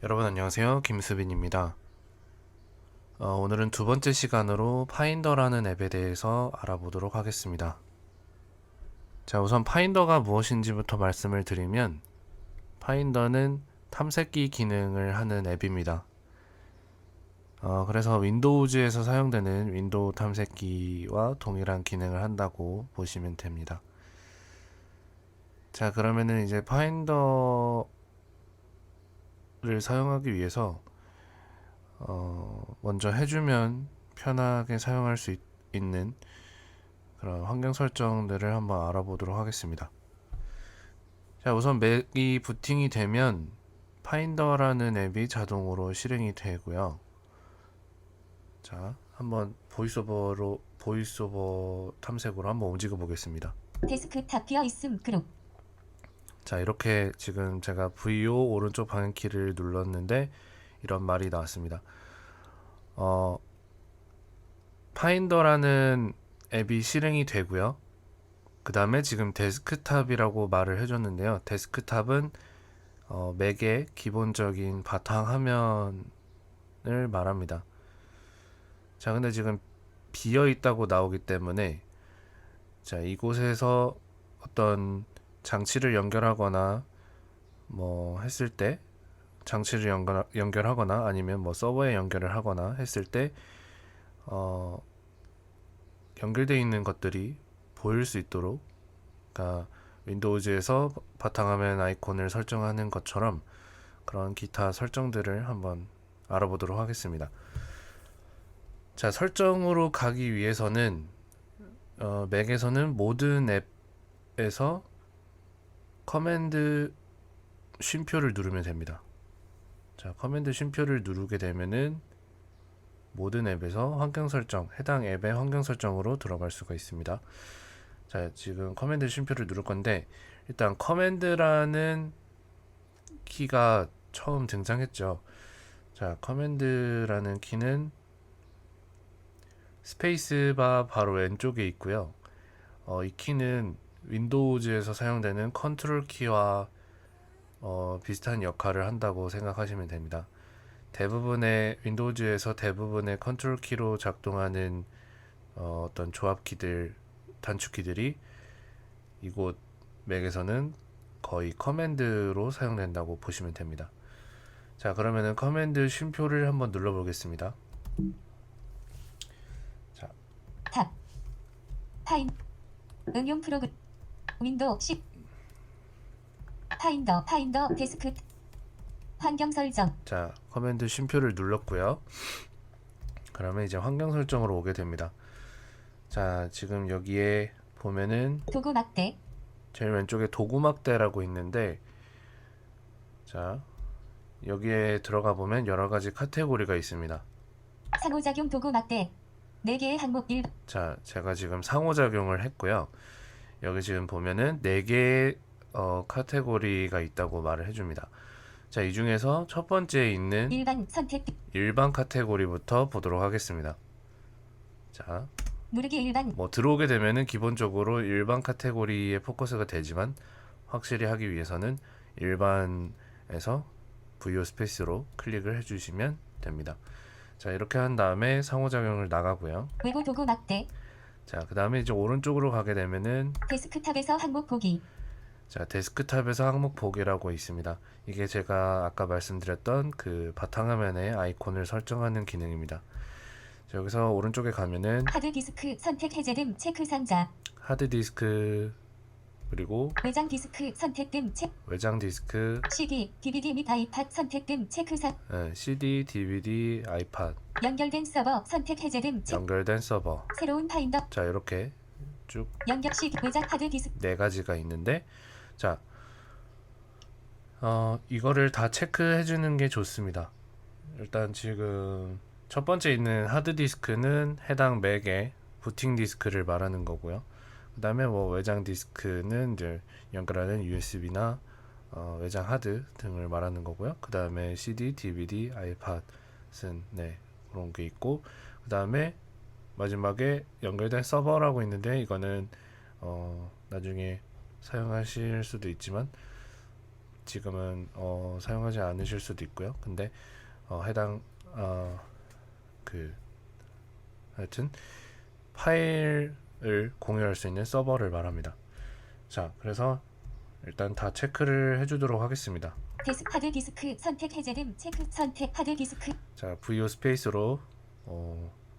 여러분 안녕하세요. 김수빈입니다. 오늘은 두 번째 시간으로 파인더라는 앱에 대해서 알아보도록 하겠습니다. 자, 우선 파인더가 무엇인지부터 말씀을 드리면 파인더는 탐색기 기능을 하는 앱입니다. 그래서 윈도우즈에서 사용되는 윈도우 탐색기와 동일한 기능을 한다고 보시면 됩니다. 자, 그러면은 이제 파인더를 사용하기 위해서 먼저 해주면 편하게 사용할 수 있는 그런 환경 설정들을 한번 알아보도록 하겠습니다. 자, 우선 맥이 부팅이 되면 파인더라는 앱이 자동으로 실행이 되고요. 자, 한번 보이스오버 탐색으로 한번 움직여 보겠습니다. 데스크탑 비어 있음 그룹. 자, 이렇게 지금 제가 VO 오른쪽 방향키를 눌렀는데 이런 말이 나왔습니다. 파인더라는 앱이 실행이 되고요. 그 다음에 지금 데스크탑이라고 말을 해줬는데요. 데스크탑은 맥의 기본적인 바탕화면을 말합니다. 자, 근데 지금 비어 있다고 나오기 때문에 자, 이곳에서 어떤 장치를 연결하거나 뭐 했을 때 장치를 연결하거나 아니면 뭐 서버에 연결을 하거나 했을 때 연결되어 있는 것들이 보일 수 있도록, 그러니까 윈도우즈에서 바탕화면 아이콘을 설정하는 것처럼 그런 기타 설정들을 한번 알아보도록 하겠습니다. 자, 설정으로 가기 위해서는 맥에서는 모든 앱에서 커맨드 쉼표를 누르면 됩니다. 자, 커맨드 쉼표를 누르게 되면은 모든 앱에서 환경 설정, 해당 앱의 환경 설정으로 들어갈 수가 있습니다. 자, 지금 커맨드 쉼표를 누를 건데 일단 커맨드라는 키가 처음 등장했죠. 자, 커맨드라는 키는 스페이스바 바로 왼쪽에 있고요. 이 키는 윈도우즈에서 사용되는 컨트롤 키와 비슷한 역할을 한다고 생각하시면 됩니다. 대부분의 윈도우즈에서 대부분의 컨트롤 키로 작동하는 어떤 조합 키들, 단축 키들이 이곳 맥에서는 거의 커맨드로 사용된다고 보시면 됩니다. 자, 그러면은 커맨드 쉼표를 한번 눌러 보겠습니다. 자, 탑 파인 응용 프로그램 윈도우 10 파인더 데스크 환경 설정. 자, 커맨드 쉼표를 눌렀고요. 그러면 이제 환경 설정으로 오게 됩니다. 자, 지금 여기에 보면은 도구 막대 제일 왼쪽에 도구막대라고 있는데, 자, 여기에 들어가 보면 여러 가지 카테고리가 있습니다. 상호작용 도구 막대 4개의 항목 1. 자, 제가 지금 상호작용을 했고요. 여기 지금 보면은 4개의 카테고리가 있다고 말을 해줍니다. 자, 이 중에서 첫 번째에 있는 일반 선택 일반 카테고리부터 보도록 하겠습니다. 자, 누르기 일반 뭐 들어오게 되면은 기본적으로 일반 카테고리에 포커스가 되지만 확실히 하기 위해서는 일반에서 VO 스페이스로 클릭을 해주시면 됩니다. 자, 이렇게 한 다음에 상호작용을 나가고요. 외부 도구 막대 자, 그 다음에 이제 오른쪽으로 가게 되면은 데스크탑에서 항목 보기 자, 데스크탑에서 항목 보기라고 있습니다. 이게 제가 아까 말씀드렸던 그 바탕화면에 아이콘을 설정하는 기능입니다. 자, 여기서 오른쪽에 가면은 하드디스크 선택 해제 등 체크 상자 하드디스크, 그리고 외장 디스크 선택 등 체크 외장 디스크, CD, DVD 및 아이팟 선택 등 체크 상 CD, DVD, 아이팟, 연결된 서버 선택 해제 등 체크 연결된 서버. 새로운 파인더 자, 이렇게 쭉 연결 시 외장 하드디스크 네 가지가 있는데, 자, 이거를 다 체크해 주는 게 좋습니다. 일단 지금 첫 번째 있는 하드디스크는 해당 맥의 부팅 디스크를 말하는 거고요. 그 다음에 뭐 외장 디스크는 이제 연결하는 USB나 외장 하드 등을 말하는 거고요. 그 다음에 CD, DVD, 아이팟은 네, 그런 게 있고, 그 다음에 마지막에 연결된 서버라고 있는데 이거는 나중에 사용하실 수도 있지만 지금은 사용하지 않으실 수도 있고요. 근데 해당 그 하여튼 파일을 공유할 수 있는 서버를 말합니다. 자, 그래서 일단 다 체크를 해주도록 하겠습니다. 하드디스크 선택 해제됨 체크 선택 하드디스크 자, VO 스페이스로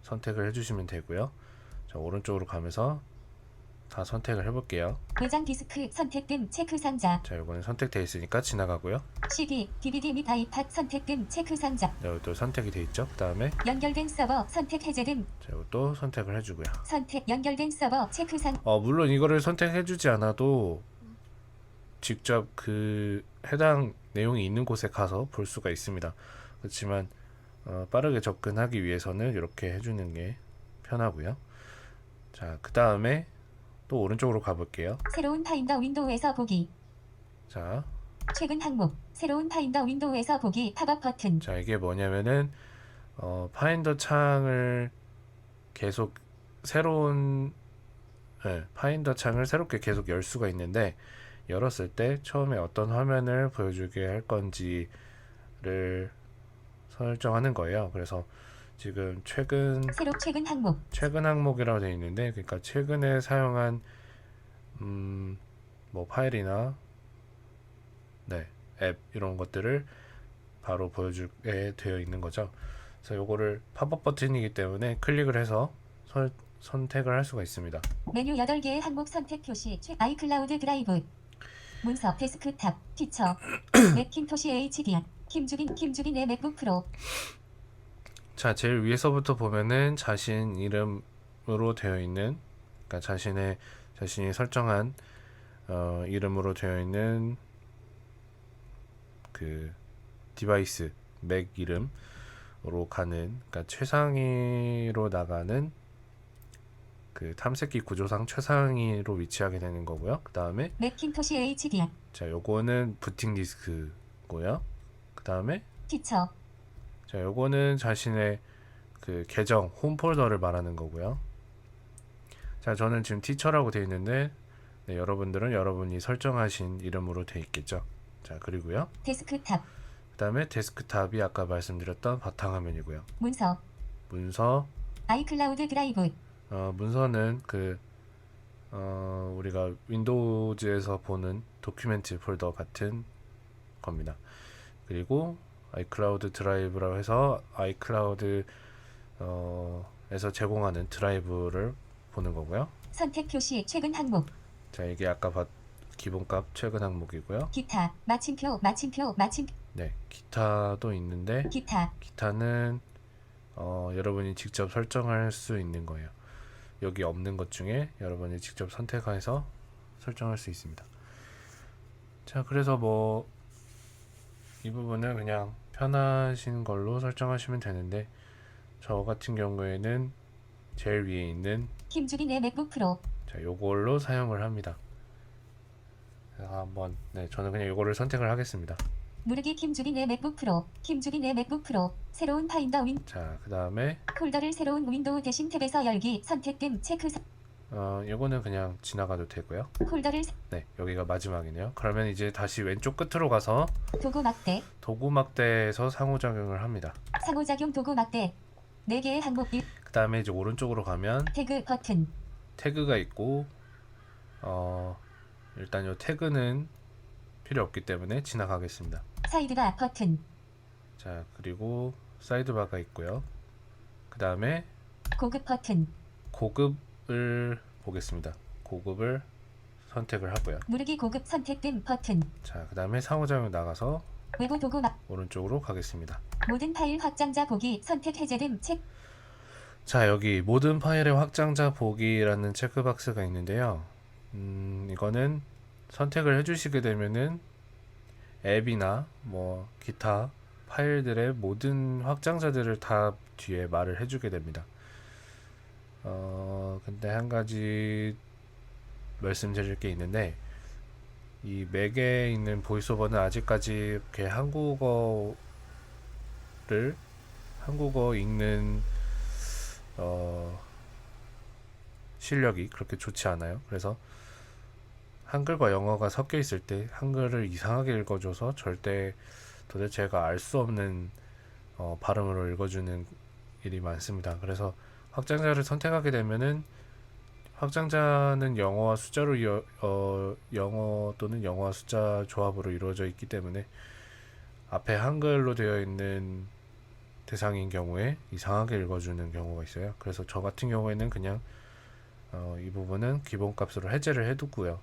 선택을 해주시면 되고요. 자, 오른쪽으로 가면서 다 선택을 해볼게요. 외장 디스크 선택됨 체크 상자 자, 요거는 선택되어 있으니까 지나가고요. CD, DVD 및 아이팟 선택됨 체크 상자 여기도 선택이 되어 있죠. 그 다음에 연결된 서버 선택 해제됨 자, 이것도 선택을 해주고요. 선택 연결된 서버 체크 상 물론 이거를 선택해주지 않아도 직접 그 해당 내용이 있는 곳에 가서 볼 수가 있습니다. 그렇지만 빠르게 접근하기 위해서는 이렇게 해주는 게 편하고요. 자, 그 다음에 또 오른쪽으로 가볼게요. 새로운 파인더 윈도우에서 보기 자, 최근 항목 새로운 파인더 윈도우에서 보기 팝업 버튼 자, 이게 뭐냐면은 파인더 창을 계속 파인더 창을 새롭게 계속 열 수가 있는데, 열었을 때 처음에 어떤 화면을 보여주게 할 건지를 설정하는 거예요. 그래서 지금 최근 최근 항목 항목이라고 되어 있는데, 그러니까 최근에 사용한 뭐 파일이나 앱 이런 것들을 바로 보여주게 되어 있는 거죠. 그래서 요거를 팝업 버튼이기 때문에 클릭을 해서 선택을 할 수가 있습니다. 메뉴 8개의 항목 선택 표시 아이클라우드 드라이브 문서 데스크탑 피처 맥킨토시 HDR 김주빈의 맥북 프로 자, 제일 위에서부터 보면은 자신 이름으로 되어 있는, 그러니까 자신이 설정한 이름으로 되어 있는 그 디바이스 맥 이름으로 가는, 그러니까 최상위로 나가는 그 탐색기 구조상 최상위로 위치하게 되는 거고요. 그 다음에 맥킨토시 HDR 자, 요거는 부팅 디스크고요. 그 다음에 피처 자, 요거는 자신의 그 계정 홈 폴더를 말하는 거고요. 자, 저는 지금 티처라고 되어 있는데 여러분들은 여러분이 설정하신 이름으로 되어 있겠죠. 자, 그리고요. 데스크탑 그 다음에 데스크탑이 아까 말씀드렸던 바탕화면이고요. 문서 아이클라우드 드라이브 문서는 우리가 윈도우즈에서 보는 도큐멘트 폴더 같은 겁니다. 그리고 아이클라우드 드라이브라고 해서 아이클라우드 에서 제공하는 드라이브를 보는 거고요. 선택 표시 최근 항목 자, 이게 아까 기본값 최근 항목이고요. 기타 마침표 네, 기타도 있는데 기타는 여러분이 직접 설정할 수 있는 거예요. 여기 없는 것 중에 여러분이 직접 선택해서 설정할 수 있습니다. 자, 그래서 뭐 이 부분은 그냥 편하신 걸로 설정하시면 되는데, 저 같은 경우에는 제일 위에 있는 김주빈의 맥북 프로 자, 요걸로 사용을 합니다. 한번 저는 그냥 요거를 선택을 하겠습니다. 누르기 김주빈의 맥북 프로 새로운 파인더 자, 그 다음에 폴더를 새로운 윈도우 대신 탭에서 열기 선택됨 체크 요거는 그냥 지나가도 되고요. 폴더를 네, 여기가 마지막이네요. 그러면 이제 다시 왼쪽 끝으로 가서 도구 막대에서 상호작용을 합니다. 상호작용 도구 막대 4개의 항목 그 다음에 이제 오른쪽으로 가면 태그 버튼 태그가 있고 일단 요 태그는 필요 없기 때문에 지나가겠습니다. 사이드바 버튼 자, 그리고 사이드바가 있고요. 그 다음에 고급 버튼 고급을 보겠습니다. 고급을 선택을 하고요. 누르기 고급 선택됨 버튼 자, 그 다음에 상호작용 나가서 외부 도구 막 오른쪽으로 가겠습니다. 모든 파일 확장자 보기 선택 해제됨 책 자, 여기 모든 파일의 확장자 보기라는 체크박스가 있는데요. 이거는 선택을 해주시게 되면은 앱이나 뭐 기타 파일들의 모든 확장자들을 다 뒤에 말을 해주게 됩니다. 근데 한 가지 말씀드릴 게 있는데, 이 맥에 있는 보이스오버는 아직까지 이렇게 한국어 읽는 실력이 그렇게 좋지 않아요. 그래서 한글과 영어가 섞여 있을 때 한글을 이상하게 읽어줘서 절대 도대체가 알 수 없는 발음으로 읽어주는 일이 많습니다. 그래서 확장자를 선택하게 되면은 확장자는 영어와 숫자로 영어 또는 영어와 숫자 조합으로 이루어져 있기 때문에 앞에 한글로 되어 있는 대상인 경우에 이상하게 읽어주는 경우가 있어요. 그래서 저 같은 경우에는 그냥 이 부분은 기본값으로 해제를 해두고요.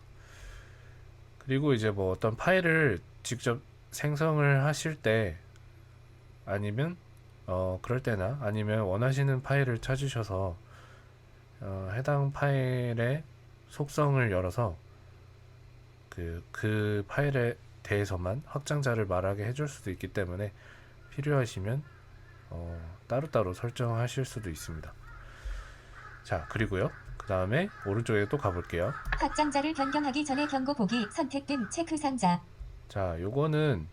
그리고 이제 뭐 어떤 파일을 직접 생성을 하실 때 아니면 그럴 때나 아니면 원하시는 파일을 찾으셔서 해당 파일의 속성을 열어서 그 파일에 대해서만 확장자를 말하게 해줄 수도 있기 때문에 필요하시면 따로따로 설정하실 수도 있습니다. 자, 그리고요. 그 다음에 오른쪽에 또 가볼게요. 확장자를 변경하기 전에 경고 보기 선택된 체크 상자. 자, 요거는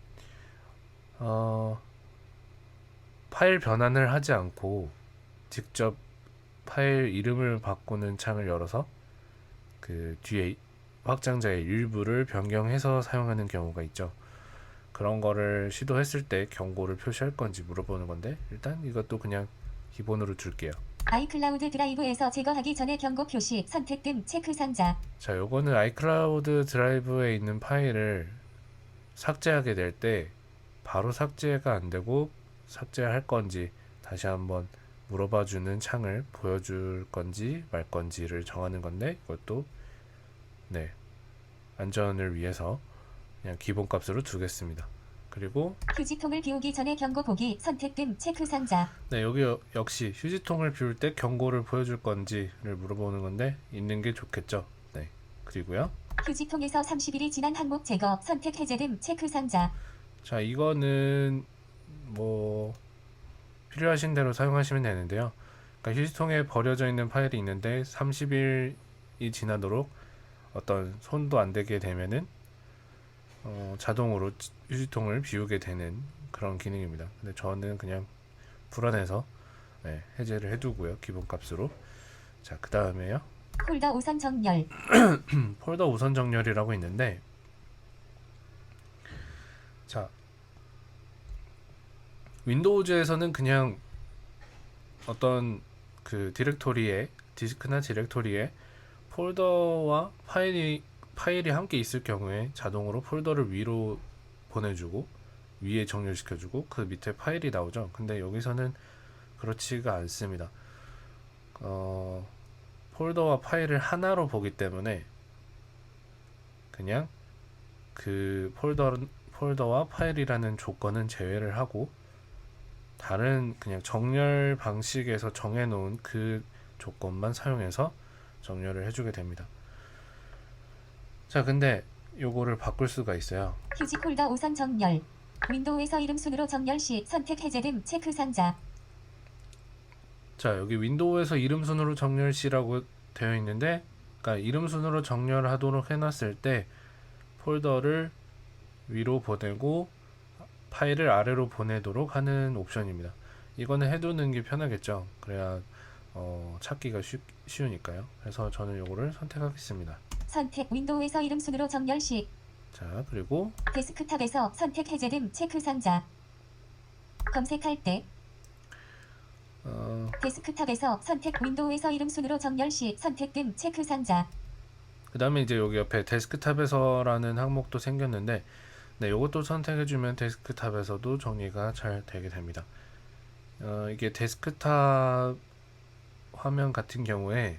파일 변환을 하지 않고 직접 파일 이름을 바꾸는 창을 열어서 그 뒤에 확장자의 일부를 변경해서 사용하는 경우가 있죠. 그런 거를 시도했을 때 경고를 표시할 건지 물어보는 건데 일단 이것도 그냥 기본으로 줄게요. 아이클라우드 드라이브에서 제거하기 전에 경고 표시 선택된 체크 상자. 자, 요거는 아이클라우드 드라이브에 있는 파일을 삭제하게 될 때 바로 삭제가 안 되고 삭제할 건지 다시 한번 물어봐주는 창을 보여줄 건지 말 건지를 정하는 건데 이것도 네, 안전을 위해서 그냥 기본값으로 두겠습니다. 그리고 휴지통을 비우기 전에 경고 보기 선택된 체크 상자. 네, 여기 역시 휴지통을 비울 때 경고를 보여줄 건지를 물어보는 건데 있는 게 좋겠죠. 네, 그리고요. 휴지통에서 30일이 지난 항목 제거 선택 해제됨 체크 상자. 자, 이거는 뭐 필요하신 대로 사용하시면 되는데요. 그러니까 휴지통에 버려져 있는 파일이 있는데 30일이 지나도록 어떤 손도 안 대게 되면은 자동으로 휴지통을 비우게 되는 그런 기능입니다. 근데 저는 그냥 불안해서 네, 해제를 해두고요. 기본값으로. 자, 그 다음에요. 폴더 우선 정렬. 폴더 우선 정렬이라고 있는데 자, 윈도우즈에서는 그냥 어떤 그 디렉토리에 디스크나 디렉토리에 폴더와 파일이 함께 있을 경우에 자동으로 폴더를 위로 보내주고 위에 정렬시켜주고 그 밑에 파일이 나오죠. 근데 여기서는 그렇지가 않습니다. 폴더와 파일을 하나로 보기 때문에 그냥 그 폴더와 파일이라는 조건은 제외를 하고 다른 그냥 정렬 방식에서 정해놓은 그 조건만 사용해서 정렬을 해주게 됩니다. 자, 근데 요거를 바꿀 수가 있어요. 휴지 폴더 우선 정렬. 윈도우에서 이름 순으로 정렬 시 선택 해제됨 체크 상자. 자, 여기 윈도우에서 이름 순으로 정렬시라고 되어 있는데 그러니까 이름 순으로 정렬하도록 해놨을 때 폴더를 위로 보내고 파일을 아래로 보내도록 하는 옵션입니다. 이거는 해두는 게 편하겠죠. 그래야 찾기가 쉬우니까요. 그래서 저는 요거를 선택하겠습니다. 선택 윈도우에서 이름 순으로 정렬 시. 자, 그리고 데스크탑에서 선택 해제됨 체크 상자. 검색할 때 데스크탑에서 선택 윈도우에서 이름 순으로 정렬 시 선택됨 체크 상자. 그 다음에 이제 여기 옆에 데스크탑에서라는 항목도 생겼는데 네, 요것도 선택해주면 데스크탑에서도 정리가 잘 되게 됩니다. 이게 데스크탑 화면 같은 경우에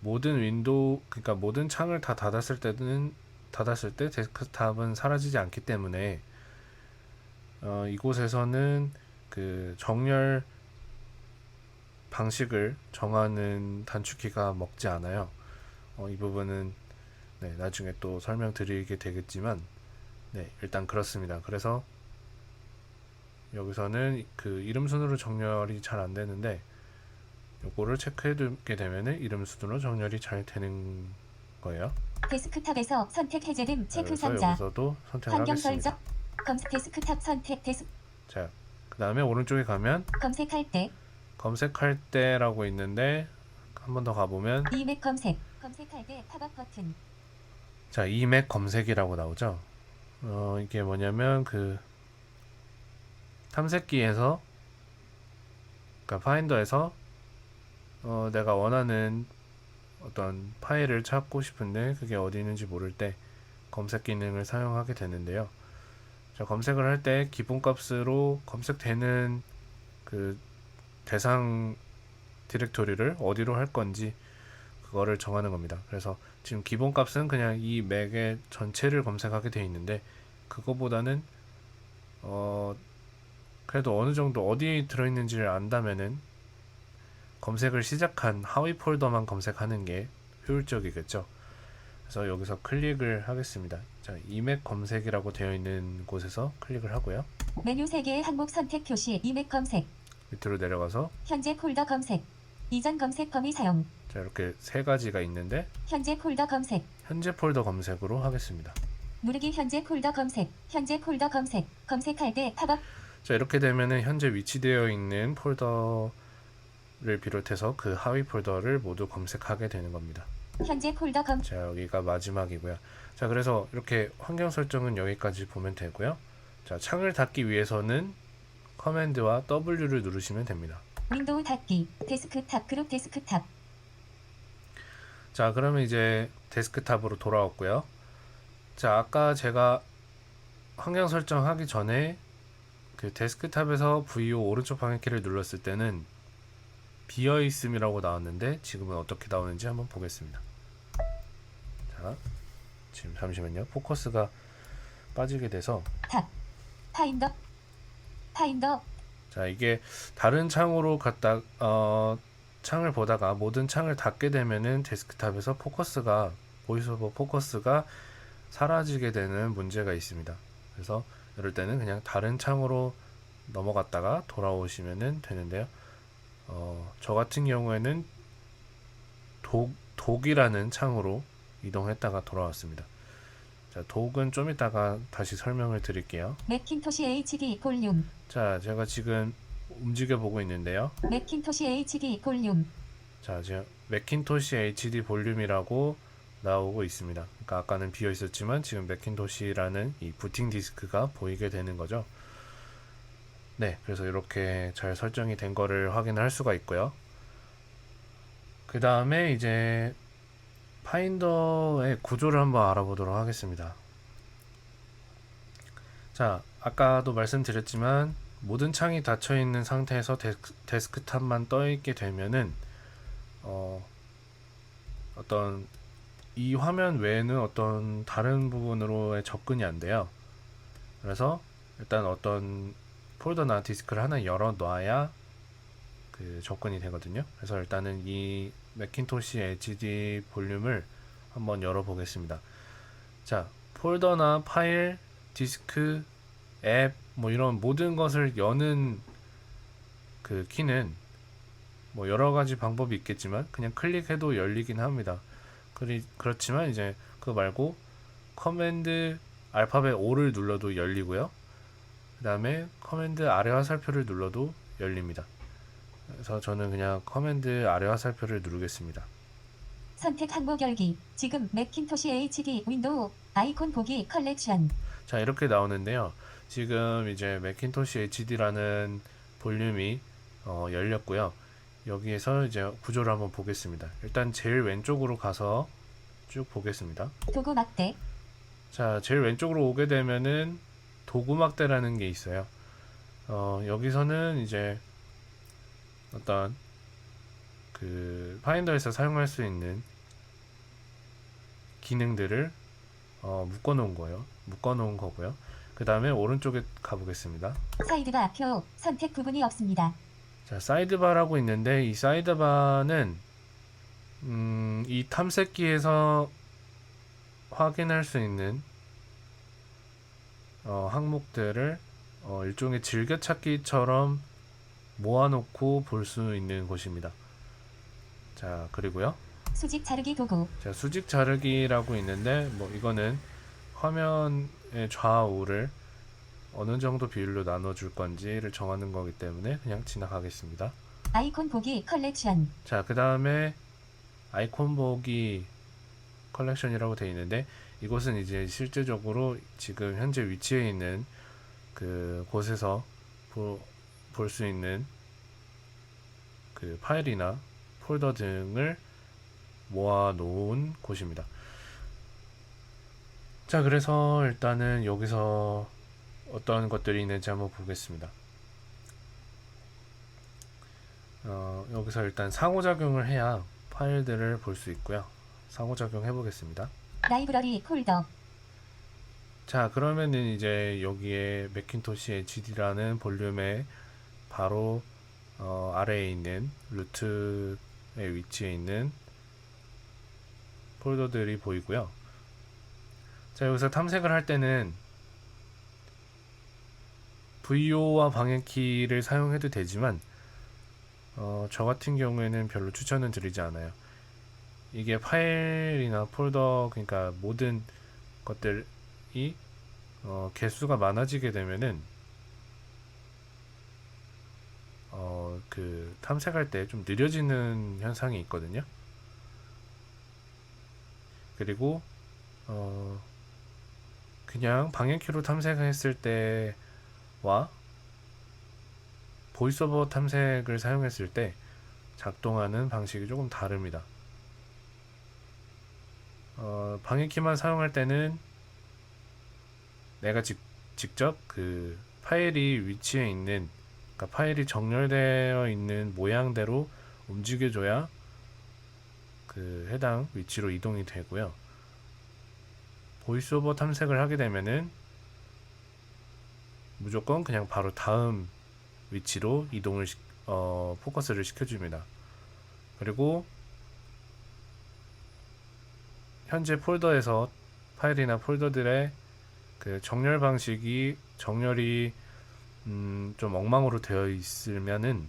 모든 그러니까 모든 창을 다 닫았을 때 데스크탑은 사라지지 않기 때문에 이곳에서는 그 정렬 방식을 정하는 단축키가 먹지 않아요. 이 부분은 네, 나중에 또 설명드리게 되겠지만 네, 일단 그렇습니다. 그래서 여기서는 그 이름 순으로 정렬이 잘 안 되는데 요거를 체크해 두게 되면은 이름 순으로 정렬이 잘 되는 거예요. 데스크탑에서 선택 해제됨 체크 그래서 상자. 여기서도 선택을 환경 하겠습니다. 설정. 검색 데스크탑 선택 자, 그 다음에 오른쪽에 가면 검색할 때 검색할 때라고 있는데 한 번 더 가보면 이맥 검색. 검색할 때 팝업 버튼. 자, 이맥 검색이라고 나오죠. 이게 뭐냐면 그 탐색기에서, 그러니까 파인더에서 내가 원하는 어떤 파일을 찾고 싶은데 그게 어디 있는지 모를 때 검색 기능을 사용하게 되는데요. 자, 검색을 할 때 기본값으로 검색되는 그 대상 디렉토리를 어디로 할 건지 그거를 정하는 겁니다. 그래서 지금 기본값은 그냥 이 맥의 전체를 검색하게 되어 있는데, 그거보다는 그래도 어느 정도 어디에 들어있는지를 안다면은 검색을 시작한 하위 폴더만 검색하는 게 효율적이겠죠. 그래서 여기서 클릭을 하겠습니다. 자, 이맥 검색이라고 되어 있는 곳에서 클릭을 하고요. 메뉴 3개의 항목 선택 표시 이맥 검색. 밑으로 내려가서 현재 폴더 검색. 이전 검색 범위 사용. 자, 이렇게 세 가지가 있는데 현재 폴더 검색. 현재 폴더 검색으로 하겠습니다. 누르기 현재 폴더 검색. 현재 폴더 검색. 검색할 때 팝업. 자, 이렇게 되면은 현재 위치되어 있는 폴더를 비롯해서 그 하위 폴더를 모두 검색하게 되는 겁니다. 현재 폴더 검. 자, 여기가 마지막이고요. 자, 그래서 이렇게 환경 설정은 여기까지 보면 되고요. 자, 창을 닫기 위해서는 커맨드와 W를 누르시면 됩니다. 윈도우 닫기. 데스크탑 그룹 데스크탑. 자, 그러면 이제 데스크탑으로 돌아왔고요. 자, 아까 제가 환경 설정하기 전에 그 데스크탑에서 VO 오른쪽 방향키를 눌렀을 때는 비어 있음이라고 나왔는데 지금은 어떻게 나오는지 한번 보겠습니다. 자, 지금 잠시만요. 포커스가 빠지게 돼서, 탑. 파인더. 파인더. 자, 이게 다른 창으로 갔다 창을 보다가 모든 창을 닫게 되면은 데스크탑에서 포커스가, 보이스오버 포커스가 사라지게 되는 문제가 있습니다. 그래서 이럴 때는 그냥 다른 창으로 넘어갔다가 돌아오시면 되는데요. 저 같은 경우에는 독이라는 창으로 이동했다가 돌아왔습니다. 자, 독은 좀 이따가 다시 설명을 드릴게요. 맥킨토시 HD 볼륨. 자, 제가 지금 움직여 보고 있는데요. 맥킨토시 HD 볼륨. 자, 제가 맥킨토시 HD 볼륨이라고 나오고 있습니다. 그러니까 아까는 비어 있었지만 지금 맥킨토시라는 이 부팅 디스크가 보이게 되는 거죠. 네, 그래서 이렇게 잘 설정이 된 거를 확인할 수가 있고요. 그 다음에 이제 파인더의 구조를 한번 알아보도록 하겠습니다. 자, 아까도 말씀드렸지만 모든 창이 닫혀 있는 상태에서 데스크탑만 떠 있게 되면은 어떤 이 화면 외에는 어떤 다른 부분으로의 접근이 안 돼요. 그래서 일단 어떤 폴더나 디스크를 하나 열어 놔야 그 접근이 되거든요. 그래서 일단은 이 맥킨토시 HD 볼륨을 한번 열어 보겠습니다. 자, 폴더나 파일, 디스크, 앱, 뭐 이런 모든 것을 여는 그 키는 뭐 여러 가지 방법이 있겠지만 그냥 클릭해도 열리긴 합니다. 그렇지만 이제 그거 말고 커맨드 알파벳 O를 눌러도 열리고요. 그 다음에 커맨드 아래 화살표를 눌러도 열립니다. 그래서 저는 그냥 커맨드 아래 화살표를 누르겠습니다. 선택 항목 열기. 지금 맥킨토시 HD 윈도우 아이콘 보기 컬렉션. 자, 이렇게 나오는데요. 지금 이제 맥킨토시 HD라는 볼륨이 열렸고요. 여기에서 이제 구조를 한번 보겠습니다. 일단 제일 왼쪽으로 가서 쭉 보겠습니다. 도구 막대. 자, 제일 왼쪽으로 오게 되면은 도구 막대라는 게 있어요. 여기서는 이제 어떤 그 파인더에서 사용할 수 있는 기능들을 묶어 놓은 거고요. 그 다음에 오른쪽에 가보겠습니다. 사이드바 표. 선택 부분이 없습니다. 자, 사이드바라고 있는데 이 사이드바는 이 탐색기에서 확인할 수 있는 항목들을 일종의 즐겨찾기처럼 모아놓고 볼 수 있는 곳입니다. 자, 그리고요. 수직 자르기 도구. 자, 수직 자르기라고 있는데 뭐 이거는 화면의 좌우를 어느 정도 비율로 나눠줄 건지를 정하는 거기 때문에 그냥 지나가겠습니다. 아이콘 보기 컬렉션. 자, 그 다음에 아이콘 보기 컬렉션이라고 되어 있는데 이곳은 이제 실제적으로 지금 현재 위치해 있는 그 곳에서 볼 수 있는 그 파일이나 폴더 등을 모아 놓은 곳입니다. 자, 그래서 일단은 여기서 어떤 것들이 있는지 한번 보겠습니다. 여기서 일단 상호작용을 해야 파일들을 볼 수 있고요. 상호작용 해보겠습니다. 라이브러리 폴더. 자, 그러면은 이제 여기에 맥킨토시 HD라는 볼륨의 바로 아래에 있는 루트의 위치에 있는 폴더들이 보이고요. 자, 여기서 탐색을 할 때는 VO와 방해키를 사용해도 되지만 저 같은 경우에는 별로 추천은 드리지 않아요. 이게 파일이나 폴더, 그러니까 모든 것들이 개수가 많아지게 되면은 그 탐색할 때 좀 느려지는 현상이 있거든요. 그리고 그냥 방해키로 탐색했을 때와 보이스오버 탐색을 사용했을 때 작동하는 방식이 조금 다릅니다. 방해키만 사용할 때는 내가 직접 그 파일이 위치해 있는, 그러니까 파일이 정렬되어 있는 모양대로 움직여줘야 그 해당 위치로 이동이 되고요. 보이스오버 탐색을 하게 되면은 무조건 그냥 바로 다음 위치로 이동을 포커스를 시켜줍니다. 그리고 현재 폴더에서 파일이나 폴더들의 그 정렬이 좀 엉망으로 되어 있으면은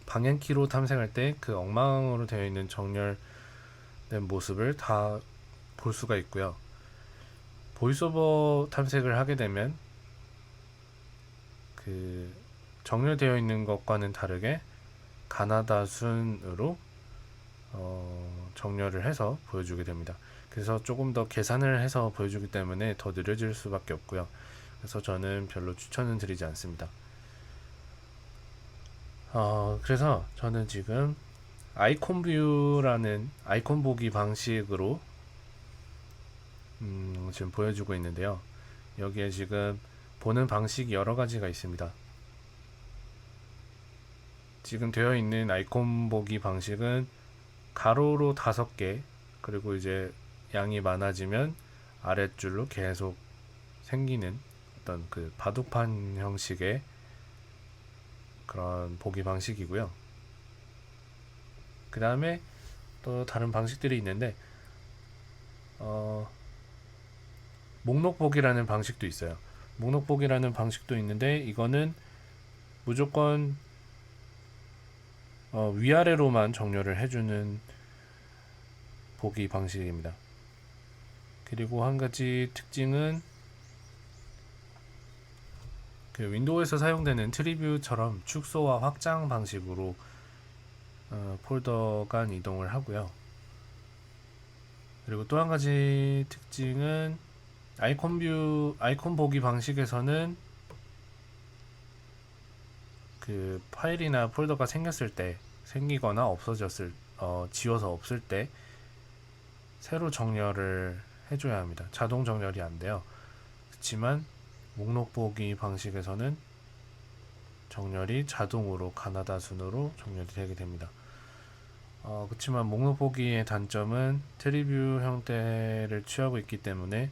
방향키로 탐색할 때 그 엉망으로 되어 있는 정렬된 모습을 다 볼 수가 있고요. 보이스오버 탐색을 하게 되면 그 정렬되어 있는 것과는 다르게 가나다 순으로 정렬을 해서 보여주게 됩니다. 그래서 조금 더 계산을 해서 보여주기 때문에 더 느려질 수밖에 없고요. 그래서 저는 별로 추천은 드리지 않습니다. 그래서 저는 지금 아이콘 뷰라는 아이콘 보기 방식으로 지금 보여주고 있는데요. 여기에 지금 보는 방식이 여러 가지가 있습니다. 지금 되어 있는 아이콘 보기 방식은 가로로 5개, 그리고 이제 양이 많아지면 아랫줄로 계속 생기는 어떤 그 바둑판 형식의 그런 보기 방식이고요. 그 다음에 또 다른 방식들이 있는데 목록 보기라는 방식도 있어요. 목록 보기라는 방식도 있는데 이거는 무조건 위아래로만 정렬을 해주는 보기 방식입니다. 그리고 한 가지 특징은 그 윈도우에서 사용되는 트리뷰처럼 축소와 확장 방식으로 폴더 간 이동을 하고요. 그리고 또 한 가지 특징은 아이콘 보기 방식에서는 그 파일이나 폴더가 생기거나 없어졌을 지워서 없을 때 새로 정렬을 해줘야 합니다. 자동 정렬이 안 돼요. 그렇지만 목록 보기 방식에서는 정렬이 자동으로 가나다 순으로 정렬이 되게 됩니다. 그렇지만 목록 보기의 단점은 트리뷰 형태를 취하고 있기 때문에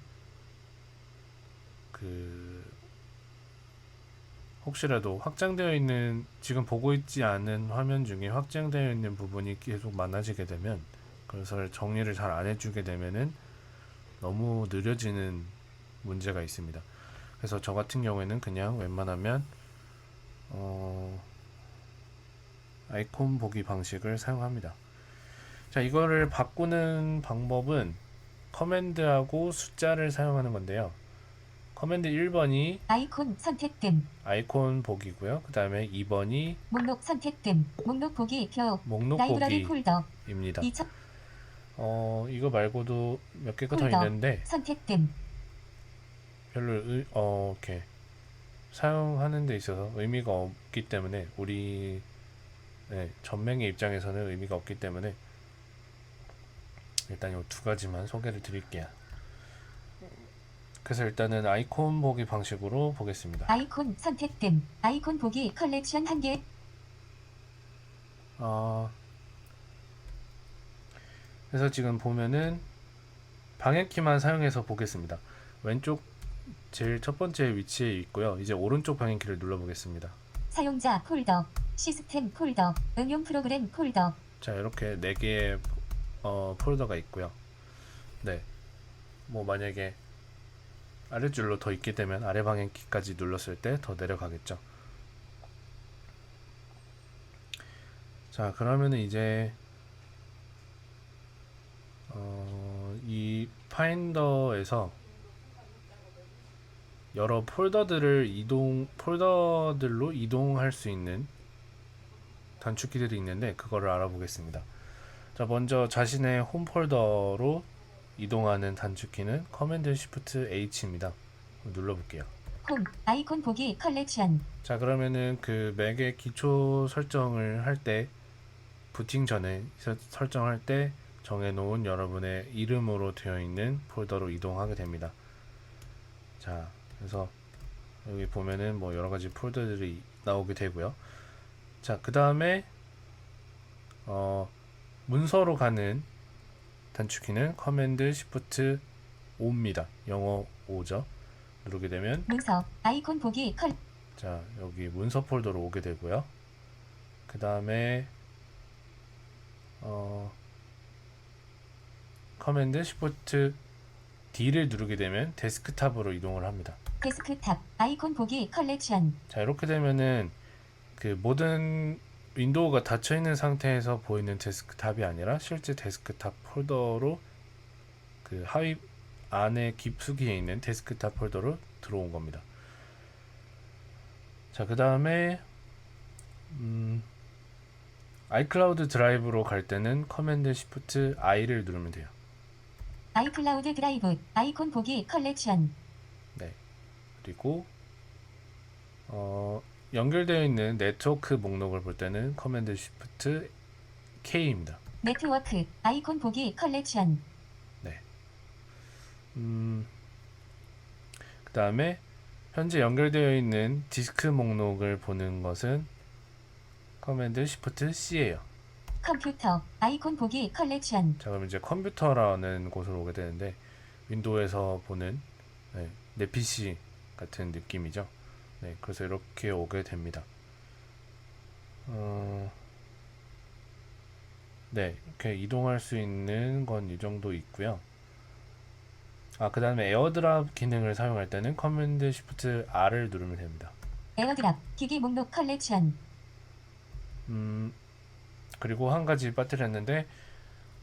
혹시라도 확장되어 있는, 지금 보고 있지 않은 화면 중에 확장되어 있는 부분이 계속 많아지게 되면, 그래서 정리를 잘 안 해주게 되면은 너무 느려지는 문제가 있습니다. 그래서 저 같은 경우에는 그냥 웬만하면 아이콘 보기 방식을 사용합니다. 자, 이거를 바꾸는 방법은 커맨드하고 숫자를 사용하는 건데요. 커맨드 1번이 아이콘 선택됨. 아이콘 보기고요. 그 다음에 2번이 목록 선택됨. 목록 보기 표. 목록 라이브러리 폴더. 보기입니다. 이거 말고도 몇 개가 더 폴더, 있는데 선택됨, 별로 이렇게 사용하는 데 있어서 의미가 없기 때문에 우리 전맹의 입장에서는 의미가 없기 때문에 일단 이 두 가지만 소개를 드릴게요. 그래서 일단은 아이콘 보기 방식으로 보겠습니다. 아이콘 선택됨, 아이콘 보기 컬렉션 1개, 그래서 지금 보면은 방해키만 사용해서 보겠습니다. 왼쪽 제일 첫 번째 위치에 있고요. 이제 오른쪽 방해키를 눌러보겠습니다. 사용자 폴더, 시스템 폴더, 응용 프로그램 폴더, 자, 이렇게 4개의 폴더가 있고요. 네, 뭐 만약에 아랫줄로 더 있게 되면 아래 방향키까지 눌렀을 때 더 내려가겠죠. 자, 그러면은 이제 이 파인더에서 여러 폴더들로 이동할 수 있는 단축키들이 있는데 그거를 알아보겠습니다. 자, 먼저 자신의 홈 폴더로 이동하는 단축키는 커맨드 쉬프트 H입니다. 눌러볼게요. 홈, 아이콘 보기 컬렉션, 자, 그러면은 그 맥의 기초 설정을 할 때 부팅 전에 설정할 때 정해놓은 여러분의 이름으로 되어 있는 폴더로 이동하게 됩니다. 자, 그래서 여기 보면은 뭐 여러 가지 폴더들이 나오게 되고요. 자, 그 다음에 문서로 가는 단축키는 커맨드 쉬프트 O입니다. 영어 O죠. 누르게 되면 문서, 아이콘 보기 컬, 자, 여기 문서 폴더로 오게 되고요. 그 다음에 커맨드 쉬프트 D를 누르게 되면 데스크탑으로 이동을 합니다. 데스크탑, 아이콘 보기 컬렉션, 자, 이렇게 되면은 그 모든 윈도우가 닫혀 있는 상태에서 보이는 데스크탑이 아니라 실제 데스크탑 폴더로 그 하위 안에 깊숙이에 있는 데스크탑 폴더로 들어온 겁니다. 자, 그 다음에 아이클라우드 드라이브로 갈 때는 커맨드 쉬프트 I를 누르면 돼요. 아이클라우드 드라이브, 아이콘 보기 컬렉션, 네. 그리고 연결되어 있는 네트워크 목록을 볼 때는 커맨드 쉬프트 K입니다. 네트워크, 아이콘 보기 컬렉션, 네. 그 다음에 현재 연결되어 있는 디스크 목록을 보는 것은 커맨드 쉬프트 C예요. 컴퓨터, 아이콘 보기 컬렉션, 자, 그럼 이제 컴퓨터라는 곳으로 오게 되는데 윈도우에서 보는 내 PC 같은 느낌이죠. 네, 그래서 이렇게 오게 됩니다. 네, 이렇게 이동할 수 있는 건 이 정도 있고요. 그 다음에 에어드랍 기능을 사용할 때는 커맨드 쉬프트 R을 누르면 됩니다. 에어드랍, 기기 목록 컬렉션, 그리고 한 가지 빠뜨렸는데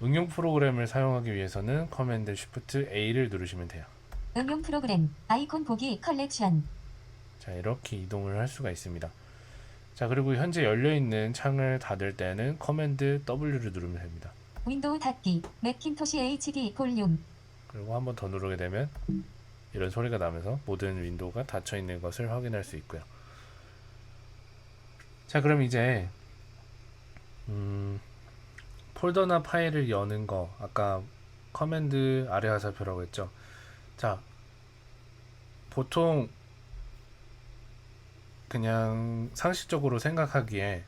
응용 프로그램을 사용하기 위해서는 커맨드 쉬프트 A를 누르시면 돼요. 응용 프로그램, 아이콘 보기 컬렉션, 자, 이렇게 이동을 할 수가 있습니다. 자, 그리고 현재 열려있는 창을 닫을 때는 커맨드 W를 누르면 됩니다. 윈도우 닫기, 맥킨토시 HD 볼륨, 그리고 한 번 더 누르게 되면 이런 소리가 나면서 모든 윈도우가 닫혀 있는 것을 확인할 수 있고요. 자, 그럼 이제 폴더나 파일을 여는 거 아까 커맨드 아래 화살표라고 했죠. 자, 보통 그냥 상식적으로 생각하기에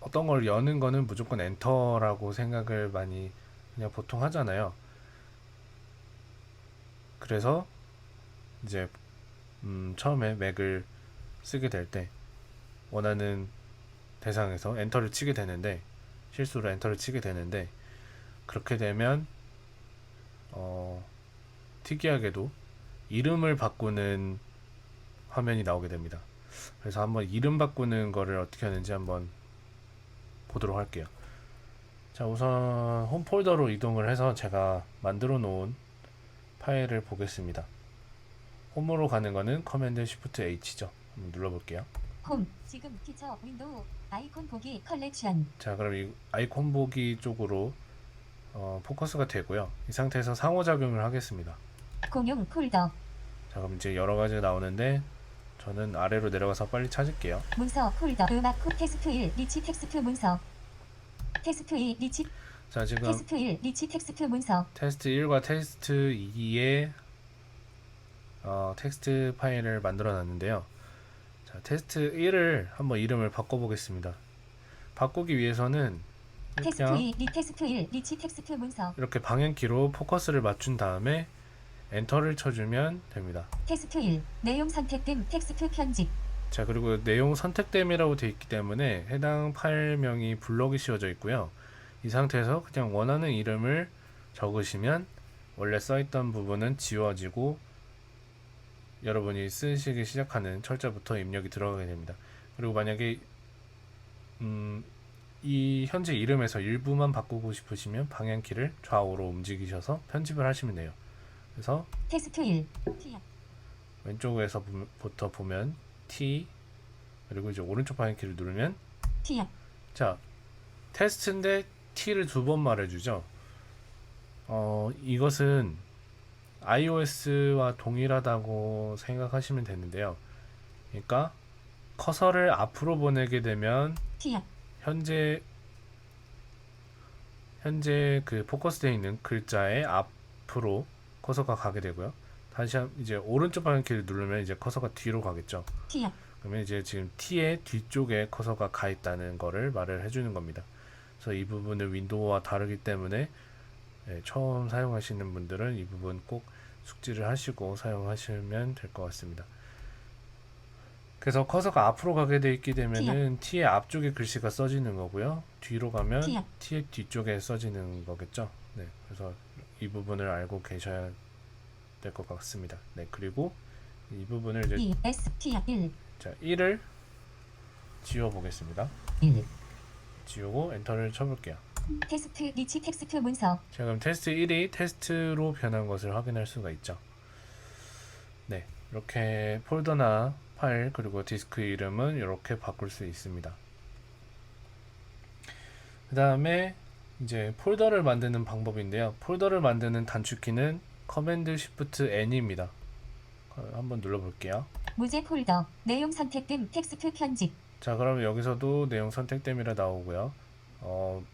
어떤 걸 여는 거는 무조건 엔터라고 생각을 많이 그냥 보통 하잖아요. 그래서 이제 처음에 맥을 쓰게 될 때 원하는 대상에서 엔터를 치게 되는데 실수로 엔터를 치게 되는데 그렇게 되면 특이하게도 이름을 바꾸는 화면이 나오게 됩니다. 그래서 한번 이름 바꾸는 거를 어떻게 하는지 한번 보도록 할게요. 자, 우선 홈 폴더로 이동을 해서 제가 만들어 놓은 파일을 보겠습니다. 홈으로 가는 거는 커맨드 쉬프트 H죠. 한번 눌러볼게요. 홈, 지금 피처 윈도우, 아이콘 보기 컬렉션, 자, 그럼 이 아이콘 보기 쪽으로 포커스가 되고요. 이 상태에서 상호작용을 하겠습니다. 공용 폴더 자, 그럼 이제 여러 가지가 나오는데 저는 아래로 내려가서 빨리 찾을게요. 문서 폴더 음악 테스트 1 리치 텍스트 문서 테스트 2 리치 자, 지금 테스트 1 리치 텍스트 문서 테스트 1과 테스트 2의 텍스트 파일을 만들어 놨는데요. 자, 테스트 1을 한번 이름을 바꿔 보겠습니다. 바꾸기 위해서는 테스트 그냥 2 리 테스트 1 리치 텍스트 문서 이렇게 방향키로 포커스를 맞춘 다음에 엔터를 쳐주면 됩니다. 테스트 1 내용 선택됨 텍스트 편집 자, 그리고 내용 선택됨이라고 되어 있기 때문에 해당 파일명이 블럭이 씌워져 있고요. 이 상태에서 그냥 원하는 이름을 적으시면 원래 써있던 부분은 지워지고 여러분이 쓰시기 시작하는 철자부터 입력이 들어가게 됩니다. 그리고 만약에 이 현재 이름에서 일부만 바꾸고 싶으시면 방향키를 좌우로 움직이셔서 편집을 하시면 돼요. 그래서 테스트 1 T 왼쪽에서부터 보면 T, 그리고 이제 오른쪽 방향키를 누르면 T 자, 테스트인데 T를 두 번 말해주죠. 이것은 iOS와 동일하다고 생각하시면 되는데요. 그러니까 커서를 앞으로 보내게 되면 T 현재 그 포커스되어 있는 글자의 앞으로 커서가 가게 되고요. 다시 이제 오른쪽 방향키를 누르면 이제 커서가 뒤로 가겠죠. T 그러면 이제 지금 T의 뒤쪽에 커서가 가 있다는 거를 말을 해주는 겁니다. 그래서 이 부분은 윈도우와 다르기 때문에 처음 사용하시는 분들은 이 부분 꼭 숙지를 하시고 사용하시면 될 것 같습니다. 그래서 커서가 앞으로 가게 돼 있게 되면은 T의 앞쪽에 글씨가 써지는 거고요. 뒤로 가면 T의 뒤쪽에 써지는 거겠죠. 네, 그래서 이 부분을 알고 계셔야 될 것 같습니다. 네, 그리고 이 부분을 이제 E S T 1 자, 1을 지워 보겠습니다. 1 지우고 엔터를 쳐볼게요. 테스트 리치 텍스트 문서 자, 그럼 테스트 1이 테스트로 변한 것을 확인할 수가 있죠. 네, 이렇게 폴더나 파일 그리고 디스크 이름은 이렇게 바꿀 수 있습니다. 그 다음에 이제 폴더를 만드는 방법인데요. 폴더를 만드는 단축키는 커맨드 쉬프트 N입니다. 한번 눌러볼게요. 무제 폴더 내용 선택됨 텍스트 편집 자, 그럼 여기서도 내용 선택됨이라 나오고요.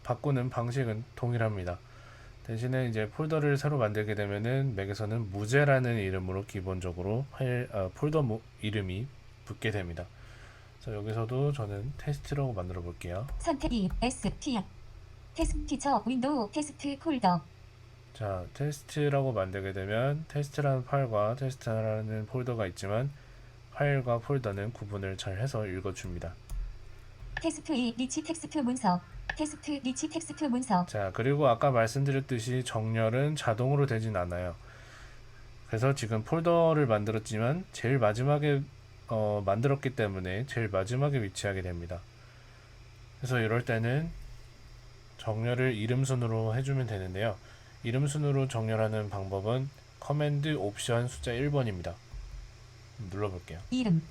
바꾸는 방식은 동일합니다. 대신에 이제 폴더를 새로 만들게 되면은 맥에서는 무제라는 이름으로 기본적으로 폴더 이름이 붙게 됩니다. 그래서 여기서도 저는 테스트라고 만들어 볼게요. 선택 E S T 테스트 피처 윈도우 테스트 폴더 자, 테스트라고 만들게 되면 테스트라는 파일과 테스트라는 폴더가 있지만 파일과 폴더는 구분을 잘 해서 읽어줍니다. 테스트 2 리치 텍스트 문서 테스트 리치 텍스트 문서 자, 그리고 아까 말씀드렸듯이 정렬은 자동으로 되진 않아요. 그래서 지금 폴더를 만들었지만 제일 마지막에 만들었기 때문에 제일 마지막에 위치하게 됩니다. 그래서 이럴 때는 정렬을 이름 순으로 해주면 되는데요. 이름 순으로 정렬하는 방법은 커맨드 옵션 숫자 1번입니다. 눌러볼게요. 이름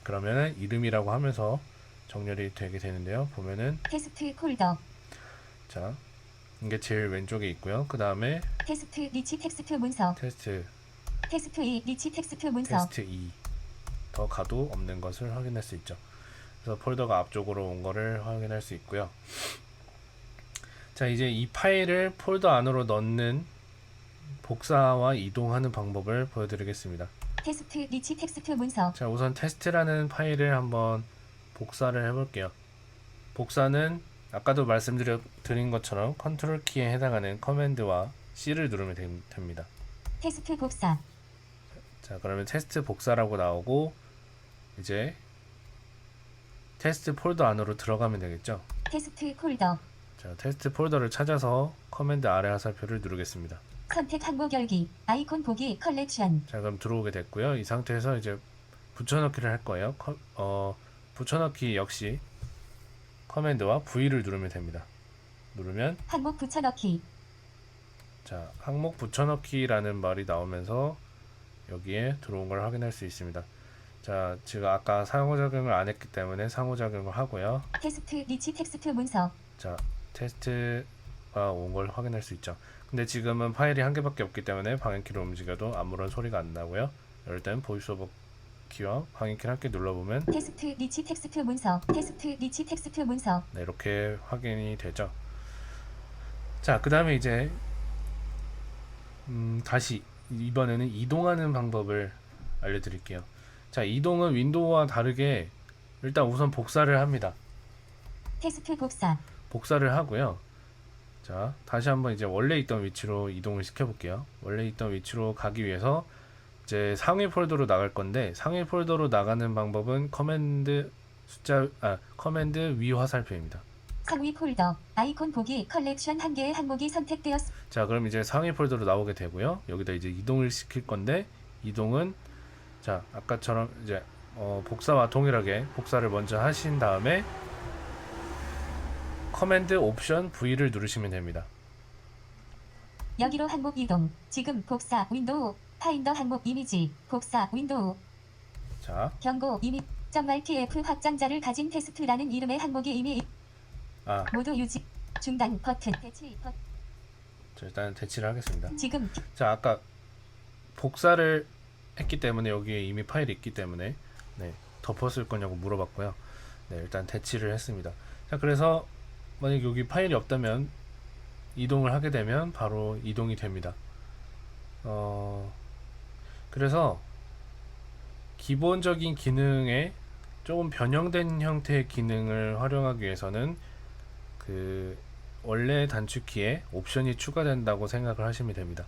그러면은 이름이라고 하면서 정렬이 되게 되는데요. 보면은 테스트 폴더 자, 이게 제일 왼쪽에 있고요. 그 다음에 테스트 리치 텍스트 문서 테스트 2 리치 텍스트 문서 테스트 2 더 가도 없는 것을 확인할 수 있죠. 그래서 폴더가 앞쪽으로 온 거를 확인할 수 있고요. 자, 이제 이 파일을 폴더 안으로 넣는 복사와 이동하는 방법을 보여드리겠습니다. 테스트 리치 텍스트 문서 자, 우선 테스트라는 파일을 한번 복사를 해볼게요. 복사는 아까도 말씀드린 것처럼 컨트롤 키에 해당하는 커맨드와 C를 누르면 됩니다. 테스트 복사 자, 그러면 테스트 복사라고 나오고 이제 테스트 폴더 안으로 들어가면 되겠죠. 테스트 폴더 자, 테스트 폴더를 찾아서 커맨드 아래 화살표를 누르겠습니다. 선택 항목 열기 아이콘 보기 컬렉션 자, 그럼 들어오게 됐고요. 이 상태에서 이제 붙여넣기를 할 거예요. 붙여넣기 역시 커맨드와 V를 누르면 됩니다. 누르면 항목 붙여넣기 자, 항목 붙여넣기라는 말이 나오면서 여기에 들어온 걸 확인할 수 있습니다. 자, 제가 아까 상호작용을 안 했기 때문에 상호작용을 하고요. 테스트 리치 텍스트 문서 자, 테스트 온 걸 확인할 수 있죠. 근데 지금은 파일이 한 개밖에 없기 때문에 방향키를 움직여도 아무런 소리가 안 나고요. 이럴 땐 보이스오버 키와 방향키를 함께 눌러보면 테스트 리치 텍스트 문서 테스트 리치 텍스트 문서 네, 이렇게 확인이 되죠. 자, 그 다음에 이제 다시 이번에는 이동하는 방법을 알려드릴게요. 자, 이동은 윈도우와 다르게 일단 우선 복사를 합니다. 테스트 복사 복사를 하고요. 자, 다시 한번 이제 원래 있던 위치로 이동을 시켜볼게요. 원래 있던 위치로 가기 위해서 이제 상위 폴더로 나갈 건데, 상위 폴더로 나가는 방법은 커맨드 위 화살표입니다. 상위 폴더 아이콘 보기 컬렉션 한 개의 항목이 선택되었습니다. 자, 그럼 이제 상위 폴더로 나오게 되고요. 여기다 이제 이동을 시킬 건데, 이동은 자, 아까처럼 이제 복사와 동일하게 복사를 먼저 하신 다음에 커맨드 옵션 V를 누르시면 됩니다. 여기로 항목 이동 지금 복사 윈도우 파인더 항목 이미지 복사 윈도우 자, 경고 이미 .rtf 확장자를 가진 테스트라는 이름의 항목이 이미 모두 유지 중단 버튼 대치 버튼 자, 일단 대치를 하겠습니다. 지금 자, 아까 복사를 했기 때문에 여기에 이미 파일이 있기 때문에 네, 덮었을 거냐고 물어봤고요. 네, 일단 대치를 했습니다. 자, 그래서 만약 여기 파일이 없다면 이동을 하게 되면 바로 이동이 됩니다. 그래서 기본적인 기능에 조금 변형된 형태의 기능을 활용하기 위해서는 그 원래 단축키에 옵션이 추가된다고 생각을 하시면 됩니다.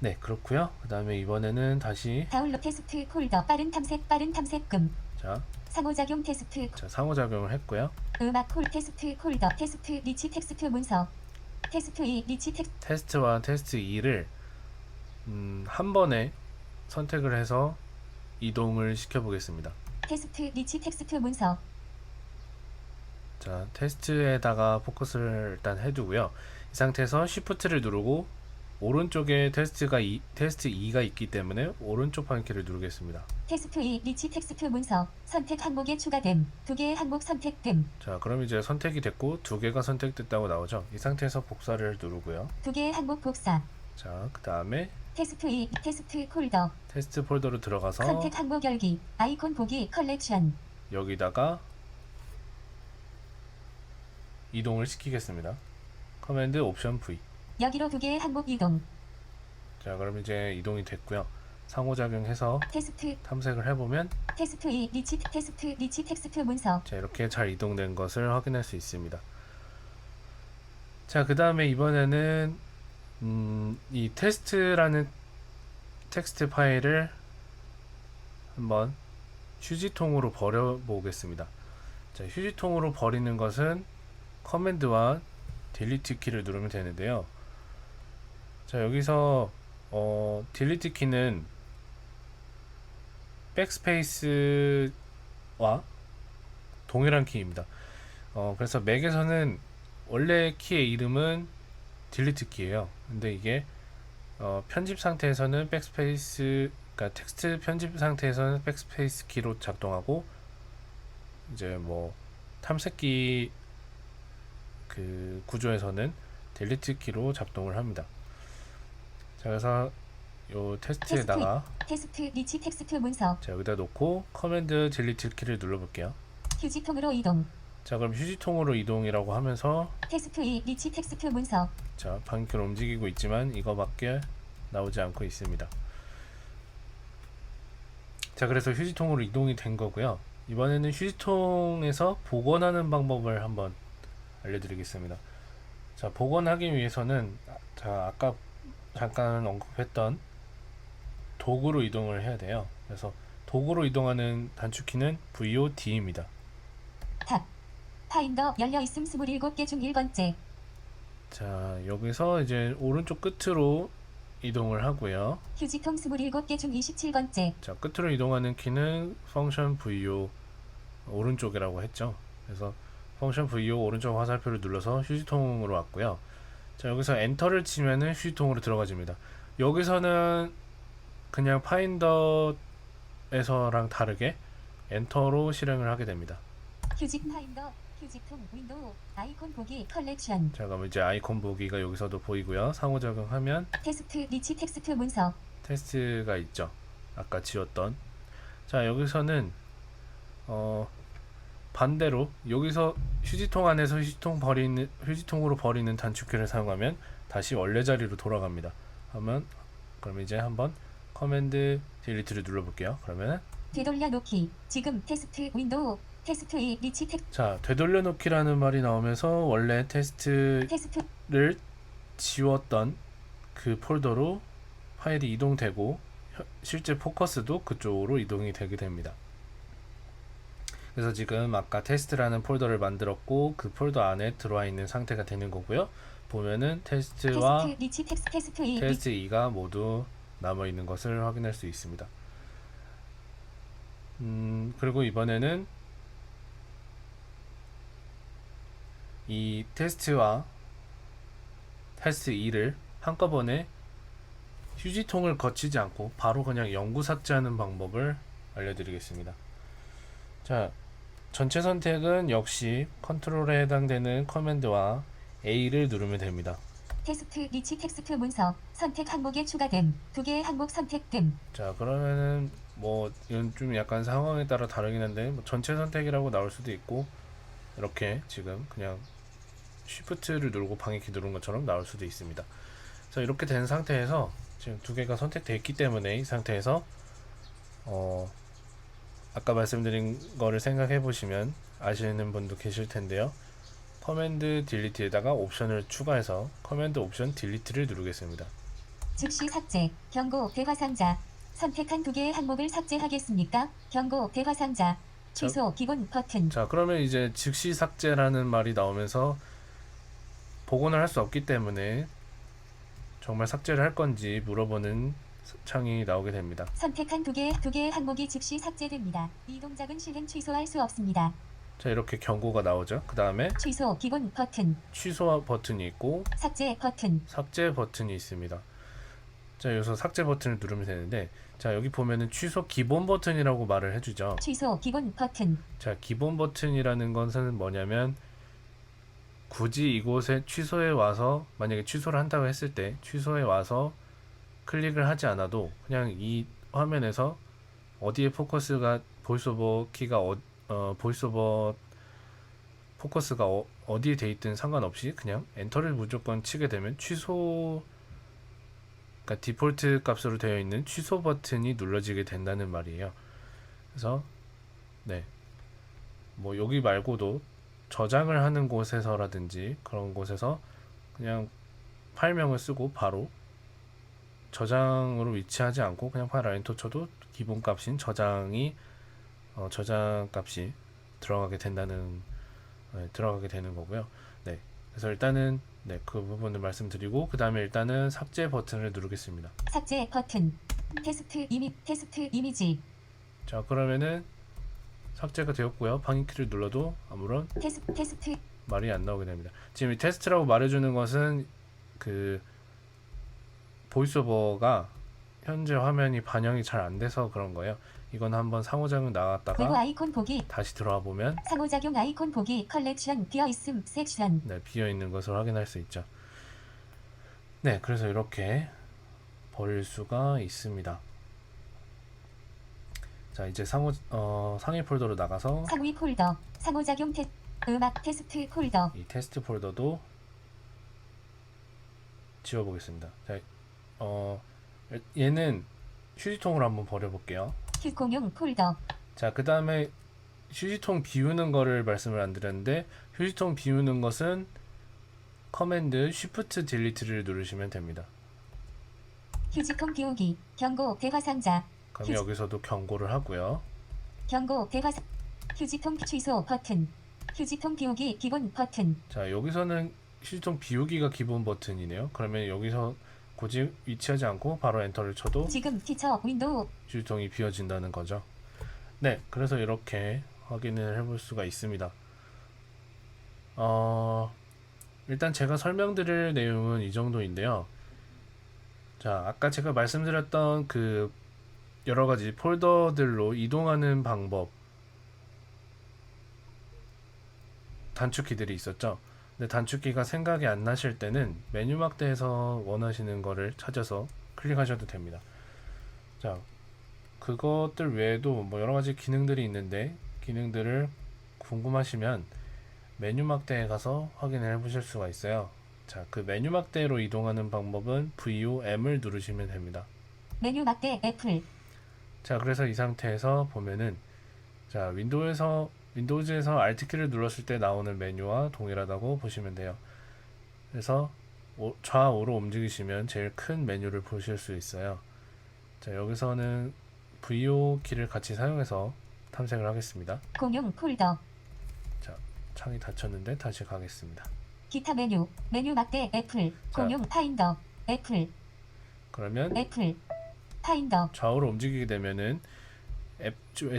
네, 그렇고요. 그 다음에 이번에는 다시 다운로드 테스트 폴더 빠른 탐색금 자, 상호작용 테스트 상호작용을 했고요. 음악 콜 테스트 폴더 테스트 리치 텍스트 문서 테스트 2 리치 텍스트 테스트와 테스트 2를 한 번에 선택을 해서 이동을 시켜 보겠습니다. 테스트 리치 텍스트 문서 자, 테스트에다가 포커스를 일단 해두고요. 이 상태에서 Shift를 누르고 오른쪽에 테스트 2가 있기 때문에 오른쪽 방향키를 누르겠습니다. 테스트 2 리치 텍스트 문서 선택 항목에 추가됨 2개의 항목 선택됨 자, 그럼 이제 선택이 됐고 2개가 선택됐다고 나오죠. 이 상태에서 복사를 누르고요. 2개의 항목 복사 자, 그 다음에 테스트 2 테스트 폴더 테스트 폴더로 들어가서 선택 항목 열기 아이콘 보기 컬렉션 여기다가 이동을 시키겠습니다. 커맨드 옵션 V. 여기로 2개의 항목 이동 자, 그럼 이제 이동이 됐고요. 상호작용해서 테스트 탐색을 해보면 테스트 2 리치 테스트 리치 텍스트 문서 자, 이렇게 잘 이동된 것을 확인할 수 있습니다. 자, 그 다음에 이번에는 이 테스트라는 텍스트 파일을 한번 휴지통으로 버려보겠습니다. 자, 휴지통으로 버리는 것은 커맨드와 딜리트 키를 누르면 되는데요. 자, 여기서 딜리트 키는 백스페이스와 동일한 키입니다. 그래서 맥에서는 원래 키의 이름은 딜리트 키예요. 근데 이게 편집 상태에서는 백스페이스, 그러니까 텍스트 편집 상태에서는 백스페이스 키로 작동하고 이제 뭐 탐색기 그 구조에서는 딜리트 키로 작동을 합니다. 자, 그래서 요 테스트에다가 테스트 리치 텍스트 문서 자, 여기다 놓고 커맨드 딜리트 키를 눌러볼게요. 휴지통으로 이동 자, 그럼 휴지통으로 이동이라고 하면서 테스트 2 리치 텍스트 문서 자, 방향키를 움직이고 있지만 이거밖에 나오지 않고 있습니다. 자, 그래서 휴지통으로 이동이 된 거고요. 이번에는 휴지통에서 복원하는 방법을 한번 알려드리겠습니다. 자, 복원하기 위해서는 자, 아까 잠깐 언급했던 도구로 이동을 해야 돼요. 그래서 도구로 이동하는 단축키는 VOD입니다. 탑 파인더 열려있음 27개 중 1번째 자, 여기서 이제 오른쪽 끝으로 이동을 하고요. 휴지통 27개 중 27번째 자, 끝으로 이동하는 키는 펑션 VO 오른쪽이라고 했죠. 그래서 펑션 VO 오른쪽 화살표를 눌러서 휴지통으로 왔고요. 자, 여기서 엔터를 치면은 휴지통으로 들어가집니다. 여기서는 그냥 파인더에서랑 다르게 엔터로 실행을 하게 됩니다. 휴지 파인더 휴지통 윈도우 아이콘 보기 컬렉션 자, 그럼 이제 아이콘 보기가 여기서도 보이고요. 상호작용하면 테스트 리치 텍스트 문서 테스트가 있죠. 아까 지웠던. 자, 여기서는 반대로 여기서 휴지통 안에서 휴지통으로 버리는 단축키를 사용하면 다시 원래 자리로 돌아갑니다. 그럼 이제 한번 커맨드 딜리트를 눌러볼게요. 그러면 되돌려 놓기 지금 테스트 윈도우 테스트 2 리치 자, 되돌려놓기라는 말이 나오면서 원래 테스트를 테스트 지웠던 그 폴더로 파일이 이동되고 실제 포커스도 그쪽으로 이동이 되게 됩니다. 그래서 지금 아까 테스트라는 폴더를 만들었고 그 폴더 안에 들어와 있는 상태가 되는 거고요. 보면은 테스트와 테스트 리치 테스트 2 테스트 2가 모두 남아 있는 것을 확인할 수 있습니다. 그리고 이번에는 이 테스트와 테스트 2를 한꺼번에 휴지통을 거치지 않고 바로 그냥 영구 삭제하는 방법을 알려드리겠습니다. 자, 전체 선택은 역시 컨트롤에 해당되는 커맨드와 A를 누르면 됩니다. 테스트 리치 텍스트 문서 선택 항목에 추가됨 2개의 항목 선택됨 자, 그러면은 뭐 이건 좀 약간 상황에 따라 다르긴 한데 뭐 전체 선택이라고 나올 수도 있고 이렇게 지금 그냥 Shift를 누르고 방해키 누른 것처럼 나올 수도 있습니다. 자, 이렇게 된 상태에서 지금 2개가 선택되어 있기 때문에 이 상태에서 아까 말씀드린 거를 생각해 보시면 아시는 분도 계실 텐데요. 커맨드 딜리트에다가 옵션을 추가해서 커맨드 옵션 딜리트를 누르겠습니다. 즉시 삭제 경고 대화상자 선택한 2개의 항목을 삭제하겠습니까? 경고 대화상자 취소 기본 버튼 자, 그러면 이제 즉시 삭제라는 말이 나오면서 복원을 할 수 없기 때문에 정말 삭제를 할 건지 물어보는 창이 나오게 됩니다. 선택한 2개의 항목이 즉시 삭제됩니다. 이 동작은 실행 취소할 수 없습니다. 자, 이렇게 경고가 나오죠. 그 다음에 취소 기본 버튼 취소 버튼이 있고 삭제 버튼 삭제 버튼이 있습니다. 자, 여기서 삭제 버튼을 누르면 되는데, 자, 여기 보면은 취소 기본 버튼이라고 말을 해주죠. 취소 기본 버튼 자, 기본 버튼이라는 것은 뭐냐면 굳이 이곳에 취소에 와서 만약에 취소를 한다고 했을 때 취소에 와서 클릭을 하지 않아도 그냥 이 화면에서 어디에 포커스가 보이스오버 키가 보이스오버 포커스가 어디에 돼 있든 상관없이 그냥 엔터를 무조건 치게 되면 그러니까 디폴트 값으로 되어 있는 취소 버튼이 눌러지게 된다는 말이에요. 그래서 네, 뭐 여기 말고도 저장을 하는 곳에서라든지 그런 곳에서 그냥 파일명을 쓰고 바로 저장으로 위치하지 않고 그냥 파일 엔터 쳐도 기본 값인 저장 값이 들어가게 되는 거고요. 네, 그래서 일단은 그 부분을 말씀드리고 그 다음에 일단은 삭제 버튼을 누르겠습니다. 삭제 버튼 테스트 이미지 자, 그러면은 삭제가 되었고요. 방해키를 눌러도 아무런 테스트 말이 안 나오게 됩니다. 지금 이 테스트라고 말해주는 것은 그 보이스오버가 현재 화면이 반영이 잘 안 돼서 그런 거예요. 이건 한번 상호작용 외부 나갔다가 아이콘 보기 다시 들어와 보면 상호작용 아이콘 보기 컬렉션 비어있음 섹션 네, 비어 있는 것을 확인할 수 있죠. 네, 그래서 이렇게 버릴 수가 있습니다. 자, 이제 상위 폴더로 나가서 상위 폴더 상호작용 음악 테스트 폴더 이 테스트 폴더도 지워보겠습니다. 자, 얘는 휴지통으로 한번 버려볼게요. 공용 폴더 자, 그 다음에 휴지통 비우는 거를 말씀을 안 드렸는데 휴지통 비우는 것은 커맨드 Shift 딜리트를 누르시면 됩니다. 휴지통 비우기 경고 대화상자 그럼 여기서도 경고를 하고요. 경고 대화상 휴지통 취소 버튼 휴지통 비우기 기본 버튼 자, 여기서는 휴지통 비우기가 기본 버튼이네요. 그러면 여기서 굳이 위치하지 않고 바로 엔터를 쳐도 지금 티처 윈도우 휴지통이 비워진다는 거죠. 네, 그래서 이렇게 확인을 해볼 수가 있습니다. 일단 제가 설명드릴 내용은 이 정도인데요. 자, 아까 제가 말씀드렸던 그 여러가지 폴더들로 이동하는 방법 단축키들이 있었죠. 근데 단축키가 생각이 안 나실 때는 메뉴 막대에서 원하시는 거를 찾아서 클릭하셔도 됩니다. 자, 그것들 외에도 뭐 여러 가지 기능들이 있는데 기능들을 궁금하시면 메뉴 막대에 가서 확인을 해보실 수가 있어요. 자, 그 메뉴 막대로 이동하는 방법은 VOM을 누르시면 됩니다. 메뉴 막대 애플. 자, 그래서 이 상태에서 보면은 자, 윈도우즈에서 Alt키를 눌렀을 때 나오는 메뉴와 동일하다고 보시면 돼요. 그래서 좌우로 움직이시면 제일 큰 메뉴를 보실 수 있어요. 자, 여기서는 VO 키를 같이 사용해서 탐색을 하겠습니다. 공용 폴더. 자, 창이 닫혔는데 다시 가겠습니다. 기타 메뉴. 메뉴 막대 애플. 자. 공용 파인더. 애플. 그러면 애플. 파인더. 좌우로 움직이게 되면은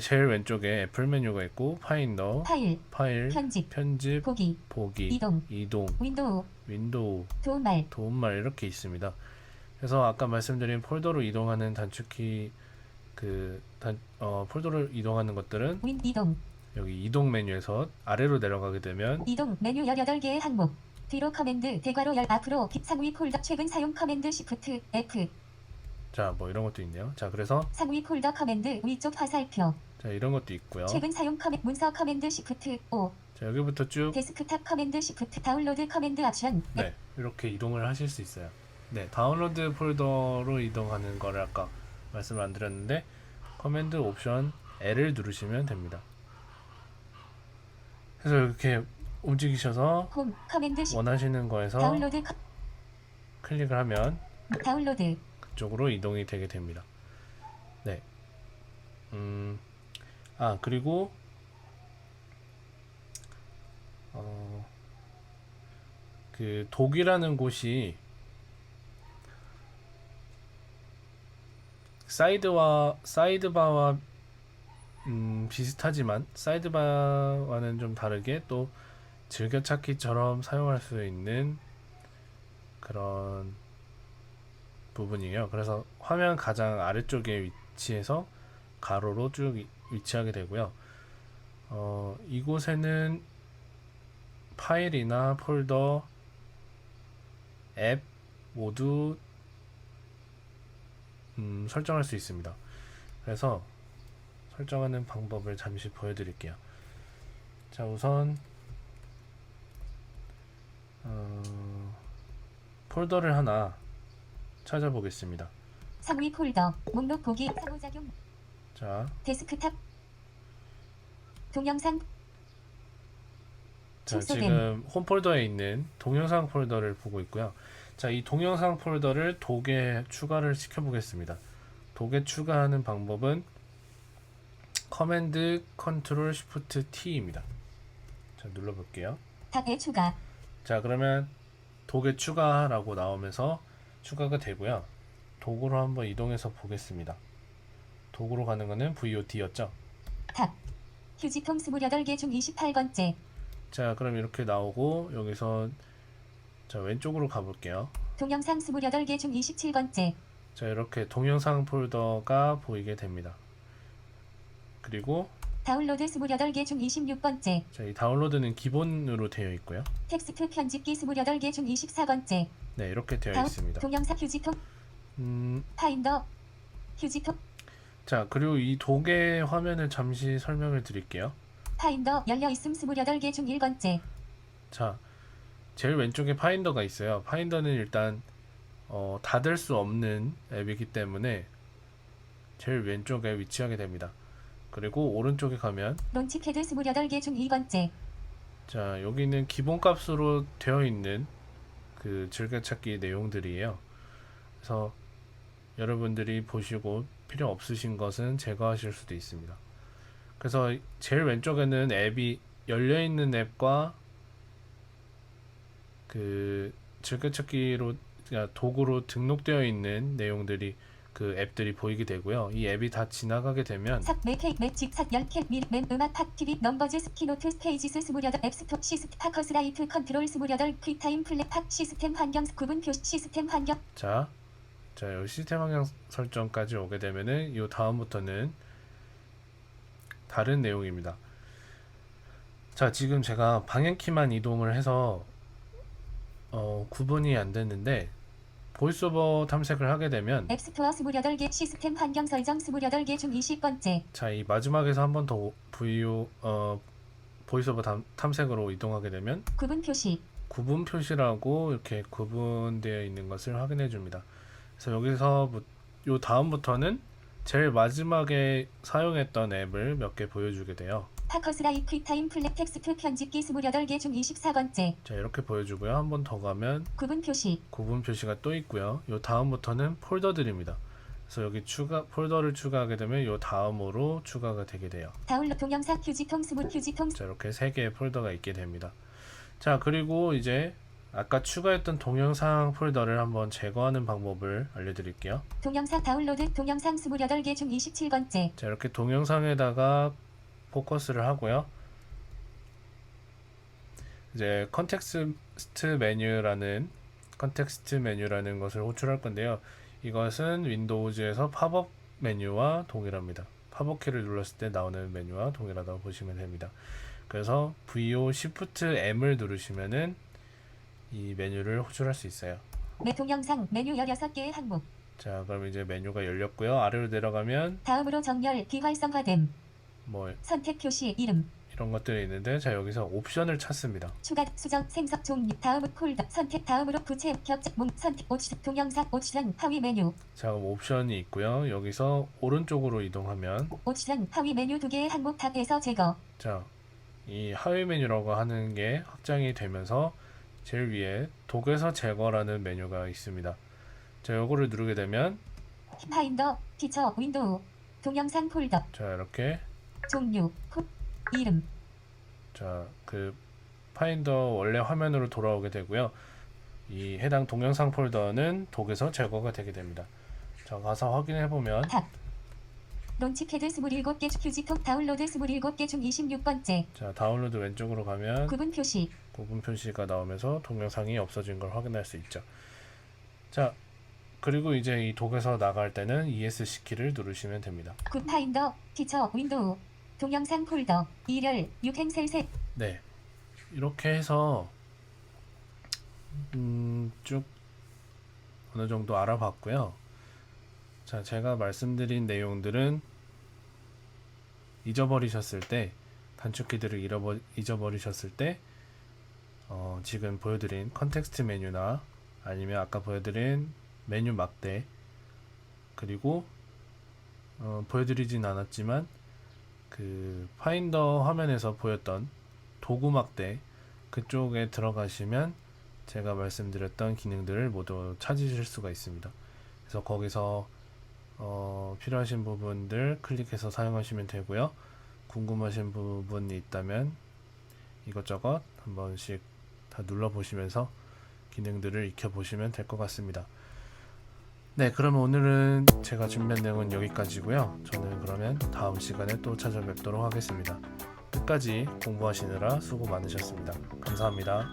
제일 왼쪽에 애플 메뉴가 있고 파인더, 파일. 파일, 편집. 보기, 이동. 윈도우, 도움말. 도움말 이렇게 있습니다. 그래서 아까 말씀드린 폴더로 이동하는 단축키 폴더로 이동하는 것들은 이동. 여기 이동 메뉴에서 아래로 내려가게 되면 이동 메뉴 18개의 항목. 뒤로 커맨드 대괄호 열 앞으로 상위 폴더 최근 사용 커맨드 시프트 F. 자, 뭐 이런 것도 있네요. 자, 그래서 상위 폴더 커맨드 위쪽 화살표. 자, 이런 것도 있고요. 최근 사용 문서 커맨드 시프트 O. 자, 여기부터 쭉 데스크탑 커맨드 시프트 다운로드 커맨드 옵션. 네, 이렇게 이동을 하실 수 있어요. 네, 다운로드 폴더로 이동하는 거를 아까 말씀을 안 드렸는데 커맨드 옵션 L을 누르시면 됩니다. 그래서 이렇게 움직이셔서 홈 커맨드 원하시는 거에서 다운로드 클릭을 하면 다운로드. 그쪽으로 이동이 되게 됩니다. 네. 그리고 그 독이라는 곳이 사이드바와 비슷하지만 사이드바와는 좀 다르게 또 즐겨찾기처럼 사용할 수 있는 그런 부분이에요. 그래서 화면 가장 아래쪽에 위치해서 가로로 쭉 위치하게 되고요. 이곳에는 파일이나 폴더, 앱 모두 설정할 수 있습니다. 그래서 설정하는 방법을 잠시 보여드릴게요. 자, 우선 폴더를 하나 찾아보겠습니다. 상위 폴더 목록 보기 상호작용. 자, 데스크탑 동영상. 자, 축소됨. 지금 홈 폴더에 있는 동영상 폴더를 보고 있고요. 자, 이 동영상 폴더를 독에 추가를 시켜 보겠습니다. 독에 추가하는 방법은 커맨드 컨트롤 쉬프트 T입니다. 자, 눌러 볼게요. 탑에 추가. 자, 그러면 독에 추가라고 나오면서 추가가 되고요. 독으로 한번 이동해서 보겠습니다. 독으로 가는 거는 VOD였죠. 탑 휴지통 28개 중 28번째. 자, 그럼 이렇게 나오고 여기서 자, 왼쪽으로 가볼게요. 동영상 28개 중 27번째. 자, 이렇게 동영상 폴더가 보이게 됩니다. 그리고 다운로드 28개 중 26번째. 자, 이 다운로드는 기본으로 되어 있고요. 텍스트 편집기 28개 중 24번째. 네, 이렇게 되어 있습니다. 동영상 휴지통. 파인더 휴지통. 자, 그리고 이 독의 화면을 잠시 설명을 드릴게요. 파인더 열려있음 28개 중 1번째. 자, 제일 왼쪽에 파인더가 있어요. 파인더는 일단 닫을 수 없는 앱이기 때문에 제일 왼쪽에 위치하게 됩니다. 그리고 오른쪽에 가면 론치패드 28개 중 2번째. 자, 여기는 기본값으로 되어 있는 그 즐겨찾기 내용들이에요. 그래서 여러분들이 보시고 필요 없으신 것은 제거하실 수도 있습니다. 그래서 제일 왼쪽에는 앱이 열려있는 앱과 그 즐겨찾기로 도구로 등록되어 있는 내용들이 그 앱들이 보이게 되고요. 이 앱이 다 지나가게 되면 매직 삭 10캡 밀맨 음악 팟 TV 넘버즈 스키노트 스페이지스 28 앱스토 시스템 파커스 라이프 컨트롤 28 퀵타임 플랫 팟 시스템 환경 구분 표시 시스템 환경. 자, 이 시스템 환경 설정까지 오게 되면은 이 다음부터는 다른 내용입니다. 자, 지금 제가 방향키만 이동을 해서 구분이 안 됐는데 보이스오버 탐색을 하게 되면 앱스토어 28개, 시스템 환경 설정 28개 중 20번째. 자, 이 마지막에서 한 번 더 보이스오버 탐색으로 이동하게 되면 구분 표시. 구분 표시라고 이렇게 구분되어 있는 것을 확인해 줍니다. 그래서 여기서 요 다음부터는 제일 마지막에 사용했던 앱을 몇 개 보여주게 돼요. 파커스라이 퀵타임 플랫 텍스트 편집기 28개 중 24번째. 자, 이렇게 보여주고요. 한 번 더 가면 구분 표시. 구분 표시가 또 있고요. 요 다음부터는 폴더들입니다. 그래서 여기 폴더를 추가하게 되면 요 다음으로 추가가 되게 돼요. 다운로드 동영상 휴지통 스무트 휴지통. 자, 이렇게 3개의 폴더가 있게 됩니다. 자, 그리고 이제 아까 추가했던 동영상 폴더를 한번 제거하는 방법을 알려드릴게요. 동영상 다운로드 동영상 28개 중 27번째. 자, 이렇게 동영상에다가 포커스를 하고요. 이제 컨텍스트 메뉴라는 것을 호출할 건데요. 이것은 윈도우즈에서 팝업 메뉴와 동일합니다. 팝업 키를 눌렀을 때 나오는 메뉴와 동일하다고 보시면 됩니다. 그래서 VO Shift M을 누르시면은 이 메뉴를 호출할 수 있어요. 동영상 메뉴 16개의 항목. 자, 그럼 이제 메뉴가 열렸고요. 아래로 내려가면 다음으로 정렬 비활성화됨. 뭐 선택 표시 이름. 이런 것들이 있는데, 자, 여기서 옵션을 찾습니다. 추가 수정 생성 종류 다음 폴더 선택 다음으로 부채 겹작 문 선택 옵션 동영상 옵션 하위 메뉴. 자, 그럼 옵션이 있고요. 여기서 오른쪽으로 이동하면 옵션 하위 메뉴 2개의 항목 탑에서 제거. 자, 이 하위 메뉴라고 하는 게 확장이 되면서 제일 위에 독에서 제거라는 메뉴가 있습니다. 자, 요거를 누르게 되면 파인더 피처 윈도우 동영상 폴더 자, 이렇게 종류 이름. 자, 그 파인더 원래 화면으로 돌아오게 되고요. 이 해당 동영상 폴더는 독에서 제거가 되게 됩니다. 자, 가서 확인해 보면 탑 론치패드 27개 휴지통 다운로드 27개 중 26번째. 자, 다운로드 왼쪽으로 가면 구분 표시. 구분 표시가 나오면서 동영상이 없어진 걸 확인할 수 있죠. 자, 그리고 이제 이 독에서 나갈 때는 ESC 키를 누르시면 됩니다. 굿 파인더 피처 윈도우 동영상 폴더 일열 육행셀색. 네, 이렇게 해서 쭉 어느 정도 알아봤고요. 자, 제가 말씀드린 내용들은 잊어버리셨을 때, 단축키들을 잊어버리셨을 때 지금 보여드린 컨텍스트 메뉴나 아니면 아까 보여드린 메뉴 막대, 그리고 보여드리진 않았지만 그 파인더 화면에서 보였던 도구 막대 그쪽에 들어가시면 제가 말씀드렸던 기능들을 모두 찾으실 수가 있습니다. 그래서 거기서 필요하신 부분들 클릭해서 사용하시면 되고요. 궁금하신 부분이 있다면 이것저것 한 번씩 다 눌러보시면서 기능들을 익혀보시면 될 것 같습니다. 네, 그러면 오늘은 제가 준비한 내용은 여기까지고요. 저는 그러면 다음 시간에 또 찾아뵙도록 하겠습니다. 끝까지 공부하시느라 수고 많으셨습니다. 감사합니다.